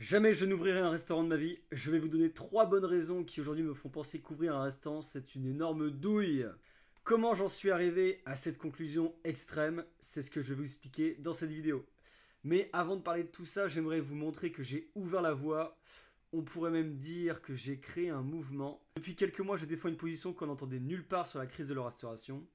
Jamais je n'ouvrirai un restaurant de ma vie. Je vais vous donner 3 bonnes raisons qui aujourd'hui me font penser qu'ouvrir un restaurant c'est une énorme douille. Comment j'en suis arrivé à cette conclusion extrême, c'est ce que je vais vous expliquer dans cette vidéo. Mais avant de parler de tout ça, j'aimerais vous montrer que j'ai ouvert la voie. On pourrait même dire que j'ai créé un mouvement. Depuis quelques mois, je défends une position qu'on n'entendait nulle part sur la crise de la restauration.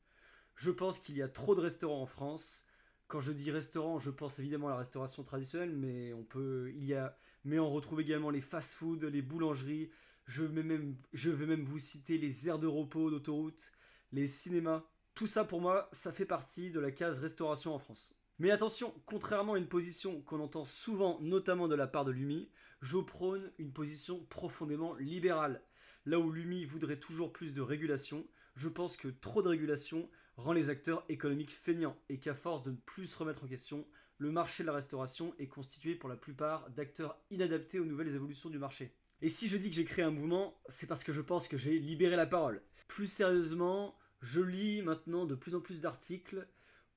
Je pense qu'il y a trop de restaurants en France. Quand je dis restaurant, je pense évidemment à la restauration traditionnelle, mais on retrouve également les fast-food, les boulangeries. Je vais même vous citer les aires de repos d'autoroute, les cinémas. Tout ça pour moi, ça fait partie de la case restauration en France. Mais attention, contrairement à une position qu'on entend souvent, notamment de la part de l'UMI, je prône une position profondément libérale. Là où l'UMI voudrait toujours plus de régulation, je pense que trop de régulation rend les acteurs économiques feignants et qu'à force de ne plus se remettre en question, le marché de la restauration est constitué pour la plupart d'acteurs inadaptés aux nouvelles évolutions du marché. Et si je dis que j'ai créé un mouvement, c'est parce que je pense que j'ai libéré la parole. Plus sérieusement, je lis maintenant de plus en plus d'articles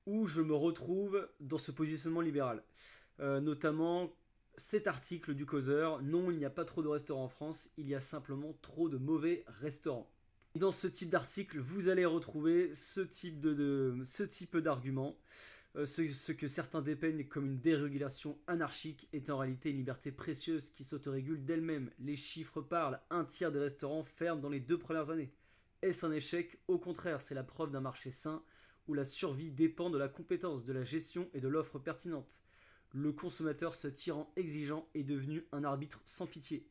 où je me retrouve dans ce positionnement libéral. Notamment cet article du Causeur, non, il n'y a pas trop de restaurants en France, il y a simplement trop de mauvais restaurants. Et dans ce type d'article, vous allez retrouver ce type d'argument. Ce que certains dépeignent comme une dérégulation anarchique est en réalité une liberté précieuse qui s'autorégule d'elle-même. Les chiffres parlent, un tiers des restaurants ferment dans les 2 premières années. Est-ce un échec? Au contraire, c'est la preuve d'un marché sain où la survie dépend de la compétence, de la gestion et de l'offre pertinente. Le consommateur se tirant exigeant est devenu un arbitre sans pitié.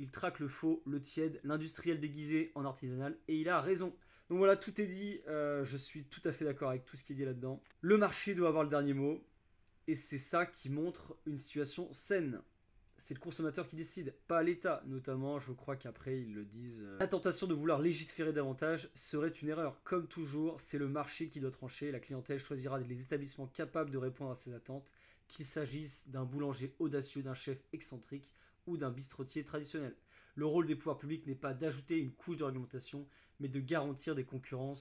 Il traque le faux, le tiède, l'industriel déguisé en artisanal, et il a raison. Donc voilà, tout est dit, je suis tout à fait d'accord avec tout ce qui est dit là-dedans. Le marché doit avoir le dernier mot, et c'est ça qui montre une situation saine. C'est le consommateur qui décide, pas l'État. Notamment, je crois qu'après ils le disent. La tentation de vouloir légiférer davantage serait une erreur. Comme toujours, c'est le marché qui doit trancher. La clientèle choisira les établissements capables de répondre à ses attentes, qu'il s'agisse d'un boulanger audacieux, d'un chef excentrique ou d'un bistrotier traditionnel. Le rôle des pouvoirs publics n'est pas d'ajouter une couche de réglementation, mais de garantir des conditions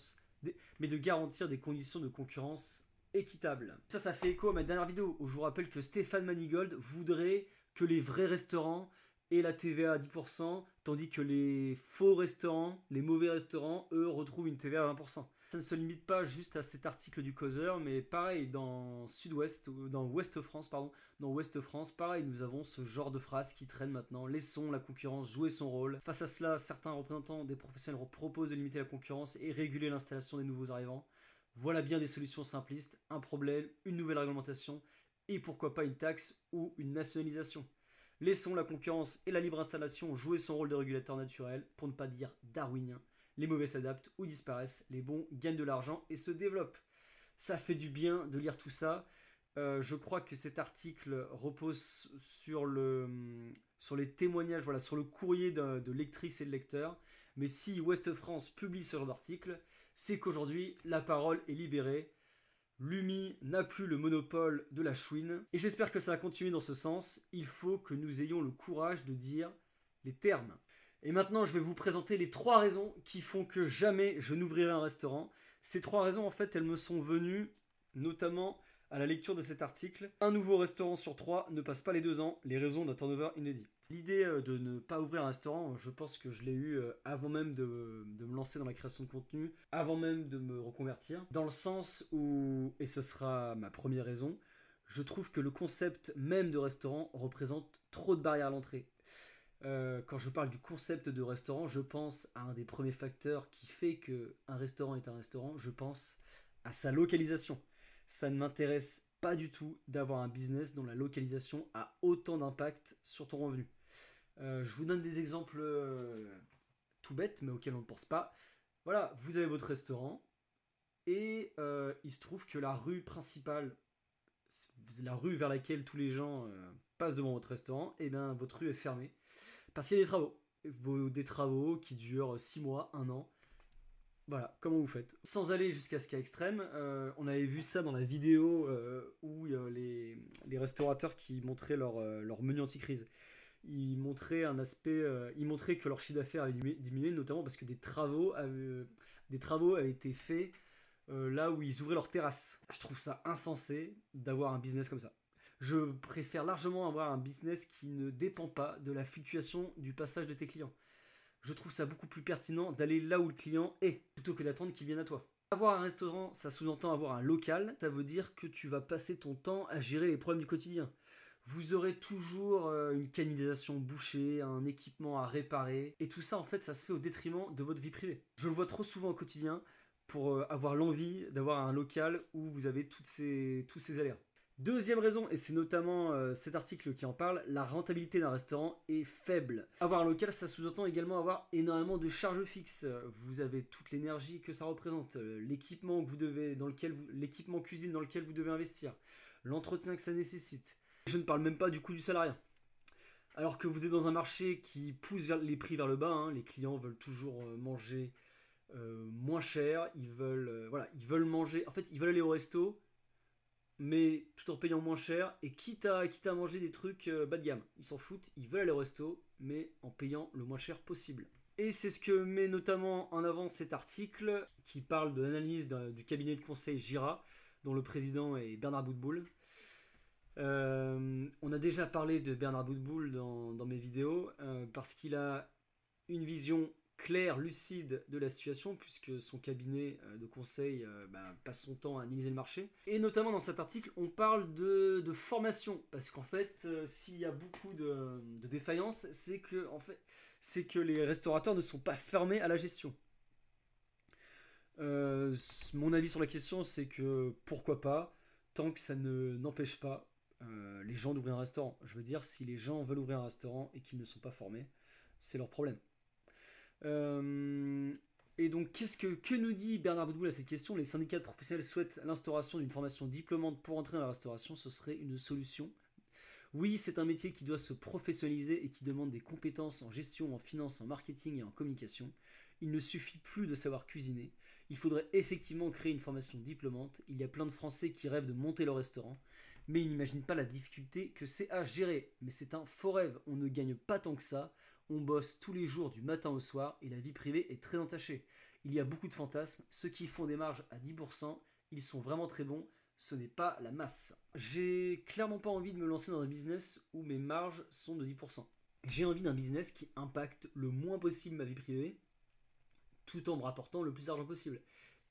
de concurrence équitables. Ça fait écho à ma dernière vidéo où je vous rappelle que Stéphane Manigold voudrait que les vrais restaurants aient la TVA à 10%, tandis que les faux restaurants, les mauvais restaurants, eux, retrouvent une TVA à 20%. Ça ne se limite pas juste à cet article du Causeur, mais pareil, dans Ouest France, dans Ouest France, pareil, nous avons ce genre de phrases qui traînent maintenant. Laissons la concurrence jouer son rôle. Face à cela, certains représentants des professionnels proposent de limiter la concurrence et réguler l'installation des nouveaux arrivants. Voilà bien des solutions simplistes, un problème, une nouvelle réglementation, et pourquoi pas une taxe ou une nationalisation. Laissons la concurrence et la libre installation jouer son rôle de régulateur naturel, pour ne pas dire darwinien. Les mauvais s'adaptent ou disparaissent, les bons gagnent de l'argent et se développent. Ça fait du bien de lire tout ça. Je crois que cet article repose sur les témoignages, voilà, sur le courrier de lectrices et de lecteurs. Mais si Ouest France publie ce genre d'article, c'est qu'aujourd'hui, la parole est libérée. L'UMI n'a plus le monopole de la chouine. Et j'espère que ça va continuer dans ce sens. Il faut que nous ayons le courage de dire les termes. Et maintenant, je vais vous présenter les 3 raisons qui font que jamais je n'ouvrirai un restaurant. Ces 3 raisons, en fait, elles me sont venues notamment à la lecture de cet article. Un nouveau restaurant sur 3 ne passe pas les 2 ans. Les raisons d'un turnover inédit. L'idée de ne pas ouvrir un restaurant, je pense que je l'ai eu avant même de me lancer dans la création de contenu, avant même de me reconvertir, dans le sens où, et ce sera ma première raison, je trouve que le concept même de restaurant représente trop de barrières à l'entrée. Quand je parle du concept de restaurant, je pense à un des premiers facteurs qui fait qu'un restaurant est un restaurant, je pense à sa localisation. Ça ne m'intéresse pas du tout d'avoir un business dont la localisation a autant d'impact sur ton revenu. Je vous donne des exemples tout bêtes, mais auxquels on ne pense pas. Voilà, vous avez votre restaurant, et il se trouve que la rue principale, la rue vers laquelle tous les gens passent devant votre restaurant, et bien votre rue est fermée. Parce qu'il y a des travaux. Des travaux qui durent 6 mois, 1 an. Voilà, comment vous faites? Sans aller jusqu'à ce cas extrême, on avait vu ça dans la vidéo où les restaurateurs qui montraient leur menu anti-crise. Ils montraient que leur chiffre d'affaires avait diminué, notamment parce que des travaux avaient été faits là où ils ouvraient leur terrasse. Je trouve ça insensé d'avoir un business comme ça. Je préfère largement avoir un business qui ne dépend pas de la fluctuation du passage de tes clients. Je trouve ça beaucoup plus pertinent d'aller là où le client est, plutôt que d'attendre qu'il vienne à toi. Avoir un restaurant, ça sous-entend avoir un local, ça veut dire que tu vas passer ton temps à gérer les problèmes du quotidien. Vous aurez toujours une canalisation bouchée, un équipement à réparer, et tout ça en fait ça se fait au détriment de votre vie privée. Je le vois trop souvent au quotidien pour avoir l'envie d'avoir un local où vous avez tous ces aléas. Deuxième raison, et c'est notamment cet article qui en parle, la rentabilité d'un restaurant est faible. Avoir un local, ça sous-entend également avoir énormément de charges fixes. Vous avez toute l'énergie que ça représente, l'équipement l'équipement cuisine dans lequel vous devez investir, l'entretien que ça nécessite. Je ne parle même pas du coût du salariat. Alors que vous êtes dans un marché qui pousse les prix vers le bas, hein, les clients veulent toujours manger moins cher, ils veulent manger, en fait ils veulent aller au resto, mais tout en payant moins cher, et quitte à manger des trucs bas de gamme. Ils s'en foutent, ils veulent aller au resto, mais en payant le moins cher possible. Et c'est ce que met notamment en avant cet article, qui parle de l'analyse du cabinet de conseil Gira, dont le président est Bernard Boutboul. On a déjà parlé de Bernard Boutboul dans mes vidéos, parce qu'il a une vision claire, lucide de la situation, puisque son cabinet de conseil passe son temps à analyser le marché. Et notamment dans cet article, on parle de formation, parce qu'en fait, s'il y a beaucoup de défaillances, c'est que les restaurateurs ne sont pas fermés à la gestion. Mon avis sur la question, c'est que pourquoi pas, tant que ça n'empêche pas les gens d'ouvrir un restaurant. Je veux dire, si les gens veulent ouvrir un restaurant et qu'ils ne sont pas formés, c'est leur problème. Et donc, que nous dit Bernard Boutboul à cette question? Les syndicats de professionnels souhaitent l'instauration d'une formation diplômante pour entrer dans la restauration. Ce serait une solution. Oui, c'est un métier qui doit se professionnaliser et qui demande des compétences en gestion, en finance, en marketing et en communication. Il ne suffit plus de savoir cuisiner. Il faudrait effectivement créer une formation diplômante. Il y a plein de Français qui rêvent de monter leur restaurant, mais ils n'imaginent pas la difficulté que c'est à gérer. Mais c'est un faux rêve. On ne gagne pas tant que ça. On bosse tous les jours du matin au soir et la vie privée est très entachée. Il y a beaucoup de fantasmes. Ceux qui font des marges à 10%, ils sont vraiment très bons. Ce n'est pas la masse. J'ai clairement pas envie de me lancer dans un business où mes marges sont de 10%. J'ai envie d'un business qui impacte le moins possible ma vie privée, tout en me rapportant le plus d'argent possible.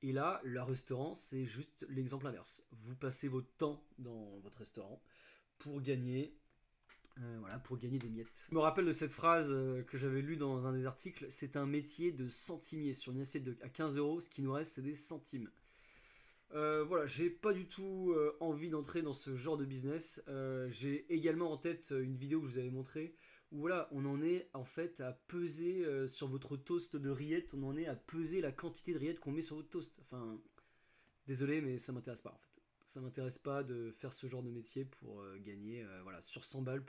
Et là, le restaurant, c'est juste l'exemple inverse. Vous passez votre temps dans votre restaurant pour gagner pour gagner des miettes. Je me rappelle de cette phrase que j'avais lue dans un des articles, c'est un métier de centimier. Sur une assiette à 15 euros, ce qui nous reste, c'est des centimes. Voilà, j'ai pas du tout envie d'entrer dans ce genre de business. J'ai également en tête une vidéo que je vous avais montrée, où voilà, on en est en fait à peser sur votre toast de rillettes, on en est à peser la quantité de rillettes qu'on met sur votre toast. Enfin, désolé, mais ça m'intéresse pas en fait. Ça m'intéresse pas de faire ce genre de métier pour gagner sur 100 balles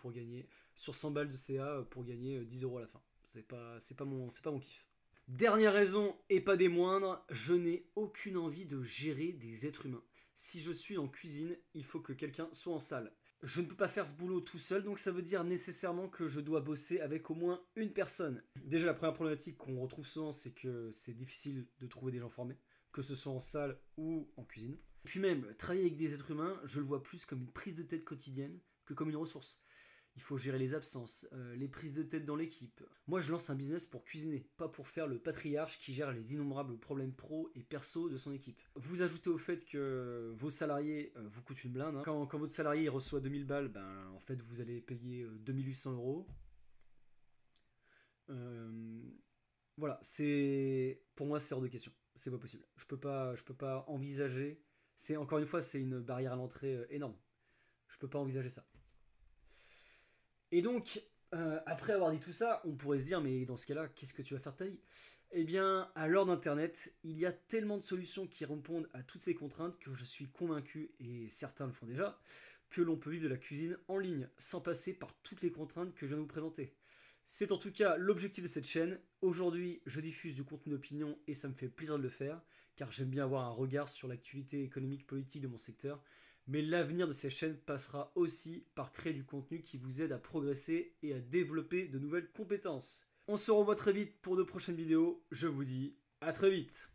sur 100 balles de CA pour gagner 10 euros à la fin. C'est pas mon kiff. Dernière raison et pas des moindres, je n'ai aucune envie de gérer des êtres humains. Si je suis en cuisine, il faut que quelqu'un soit en salle. Je ne peux pas faire ce boulot tout seul, donc ça veut dire nécessairement que je dois bosser avec au moins une personne. Déjà, la première problématique qu'on retrouve souvent, c'est que c'est difficile de trouver des gens formés, que ce soit en salle ou en cuisine. Puis même, travailler avec des êtres humains, je le vois plus comme une prise de tête quotidienne que comme une ressource. Il faut gérer les absences, les prises de tête dans l'équipe. Moi, je lance un business pour cuisiner, pas pour faire le patriarche qui gère les innombrables problèmes pro et perso de son équipe. Vous ajoutez au fait que vos salariés vous coûtent une blinde. Hein. Quand votre salarié reçoit 2000 balles, en fait, vous allez payer 2800 euros. Voilà, pour moi, c'est hors de question. C'est pas possible. Je peux pas envisager. Encore une fois, c'est une barrière à l'entrée énorme. Je peux pas envisager ça. Et donc, après avoir dit tout ça, on pourrait se dire, mais dans ce cas-là, qu'est-ce que tu vas faire de ta vie? Eh bien, à l'heure d'Internet, il y a tellement de solutions qui répondent à toutes ces contraintes que je suis convaincu, et certains le font déjà, que l'on peut vivre de la cuisine en ligne, sans passer par toutes les contraintes que je viens de vous présenter. C'est en tout cas l'objectif de cette chaîne. Aujourd'hui, je diffuse du contenu d'opinion et ça me fait plaisir de le faire, car j'aime bien avoir un regard sur l'actualité économique politique de mon secteur. Mais l'avenir de ces chaînes passera aussi par créer du contenu qui vous aide à progresser et à développer de nouvelles compétences. On se revoit très vite pour de prochaines vidéos. Je vous dis à très vite.